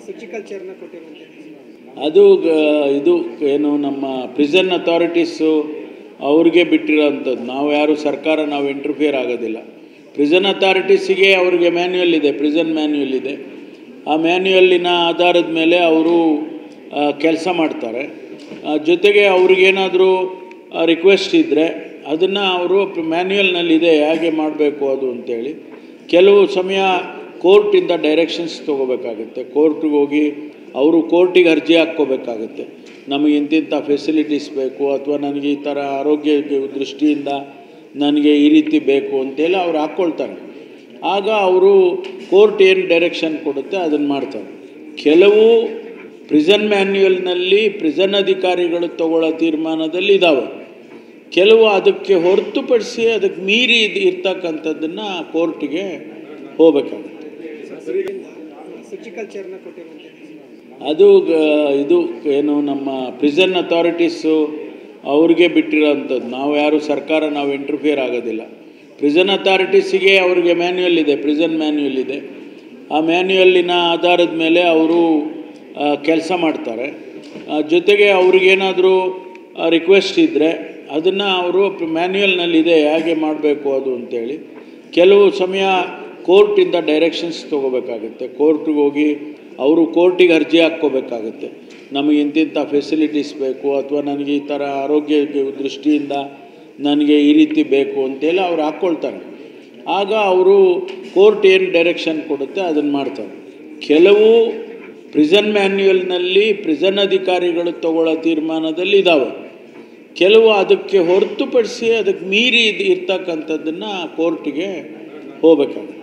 Surgical ಚೇರ್ನ ಕೊಟ್ಟಿರುವಂತೆ ಅದು ಇದು ಏನು ನಮ್ಮ ಪ್ರಿಸನ್ ಅಥಾರಿಟೀಸು ಅವ್ರಿಗೆ ಬಿಟ್ಟಿರೋಂಥದ್ದು. ನಾವು ಯಾರು ಸರ್ಕಾರ ನಾವು ಇಂಟರ್ಫಿಯರ್ ಆಗೋದಿಲ್ಲ. ಪ್ರಿಸನ್ ಅಥಾರಿಟೀಸಿಗೆ ಅವ್ರಿಗೆ ಮ್ಯಾನ್ಯುಯಲ್ ಇದೆ, ಪ್ರಿಸನ್ ಮ್ಯಾನ್ಯುಯಲ್ ಇದೆ. ಆ ಮ್ಯಾನ್ಯುಯಲ್ಲಿನ ಆಧಾರದ ಮೇಲೆ ಅವರು ಕೆಲಸ ಮಾಡ್ತಾರೆ. ಜೊತೆಗೆ ಅವ್ರಿಗೇನಾದರೂ ರಿಕ್ವೆಸ್ಟ್ ಇದ್ದರೆ ಅದನ್ನು ಅವರು ಮ್ಯಾನ್ಯುಯಲ್ನಲ್ಲಿದೆ ಹೇಗೆ ಮಾಡಬೇಕು ಅದು ಅಂತೇಳಿ. ಕೆಲವು ಸಮಯ ಕೋರ್ಟಿಂದ ಡೈರೆಕ್ಷನ್ಸ್ ತೊಗೋಬೇಕಾಗುತ್ತೆ. ಕೋರ್ಟಿಗೆ ಹೋಗಿ ಅವರು ಕೋರ್ಟಿಗೆ ಅರ್ಜಿ ಹಾಕ್ಕೋಬೇಕಾಗುತ್ತೆ. ನಮಗೆ ಇಂತಿಂಥ ಫೆಸಿಲಿಟೀಸ್ ಬೇಕು ಅಥವಾ ನನಗೆ ಈ ಥರ ಆರೋಗ್ಯ ದೃಷ್ಟಿಯಿಂದ ನನಗೆ ಈ ರೀತಿ ಬೇಕು ಅಂತೇಳಿ ಅವ್ರು ಹಾಕ್ಕೊಳ್ತಾರೆ. ಆಗ ಅವರು ಕೋರ್ಟ್ ಏನು ಡೈರೆಕ್ಷನ್ ಕೊಡುತ್ತೆ ಅದನ್ನು ಮಾಡ್ತಾರೆ. ಕೆಲವು ಪ್ರಿಸನ್ ಮ್ಯಾನ್ಯುಯಲ್ನಲ್ಲಿ ಪ್ರಿಸನ್ ಅಧಿಕಾರಿಗಳು ತಗೊಳ್ಳೋ ತೀರ್ಮಾನದಲ್ಲಿ ಇದ್ದಾವೆ. ಕೆಲವು ಅದಕ್ಕೆ ಹೊರತುಪಡಿಸಿ ಅದಕ್ಕೆ ಮೀರಿ ಇರ್ತಕ್ಕಂಥದ್ದನ್ನು ಕೋರ್ಟಿಗೆ ಹೋಗಬೇಕಾಗುತ್ತೆ. ಸರ್ಜಿಕಲ್ ಚೇರ್ನ ಕೊಟ್ಟಿರುವಂತೆ ಅದು ಇದು ಏನು ನಮ್ಮ ಪ್ರಿಸನ್ ಅಥಾರಿಟೀಸು ಅವ್ರಿಗೆ ಬಿಟ್ಟಿರೋಂಥದ್ದು. ನಾವು ಯಾರು ಸರ್ಕಾರ ನಾವು ಇಂಟರ್ಫಿಯರ್ ಆಗೋದಿಲ್ಲ. ಪ್ರಿಸನ್ ಅಥಾರಿಟೀಸಿಗೆ ಅವ್ರಿಗೆ ಮ್ಯಾನ್ಯುಯಲ್ ಇದೆ, ಪ್ರಿಸನ್ ಮ್ಯಾನ್ಯುಯಲ್ ಇದೆ. ಆ ಮ್ಯಾನ್ಯುಯಲ್ಲಿನ ಆಧಾರದ ಮೇಲೆ ಅವರು ಕೆಲಸ ಮಾಡ್ತಾರೆ. ಜೊತೆಗೆ ಅವ್ರಿಗೇನಾದರೂ ರಿಕ್ವೆಸ್ಟ್ ಇದ್ದರೆ ಅದನ್ನು ಅವರು ಮ್ಯಾನ್ಯುಯಲ್ನಲ್ಲಿದೆ ಹೇಗೆ ಮಾಡಬೇಕು ಅದು ಅಂತೇಳಿ. ಕೆಲವು ಸಮಯ ಕೋರ್ಟಿಂದ ಡೈರೆಕ್ಷನ್ಸ್ ತೊಗೋಬೇಕಾಗುತ್ತೆ. ಕೋರ್ಟಿಗೆ ಹೋಗಿ ಅವರು ಕೋರ್ಟಿಗೆ ಅರ್ಜಿ ಹಾಕ್ಕೋಬೇಕಾಗುತ್ತೆ. ನಮಗೆ ಇಂತಿಂಥ ಫೆಸಿಲಿಟೀಸ್ ಬೇಕು ಅಥವಾ ನನಗೆ ಈ ಥರ ಆರೋಗ್ಯ ದೃಷ್ಟಿಯಿಂದ ನನಗೆ ಈ ರೀತಿ ಬೇಕು ಅಂತೇಳಿ ಅವ್ರು ಹಾಕ್ಕೊಳ್ತಾರೆ. ಆಗ ಅವರು ಕೋರ್ಟ್ ಏನು ಡೈರೆಕ್ಷನ್ ಕೊಡುತ್ತೆ ಅದನ್ನು ಮಾಡ್ತಾರೆ. ಕೆಲವು ಪ್ರಿಸನ್ ಮ್ಯಾನ್ಯುಯಲ್ನಲ್ಲಿ ಪ್ರಿಸನ್ ಅಧಿಕಾರಿಗಳು ತಗೊಳ್ಳೋ ತೀರ್ಮಾನದಲ್ಲಿ ಇದ್ದಾವೆ. ಕೆಲವು ಅದಕ್ಕೆ ಹೊರತುಪಡಿಸಿ ಅದಕ್ಕೆ ಮೀರಿ ಇರ್ತಕ್ಕಂಥದ್ದನ್ನು ಕೋರ್ಟಿಗೆ ಹೋಗಬೇಕಾಗುತ್ತೆ.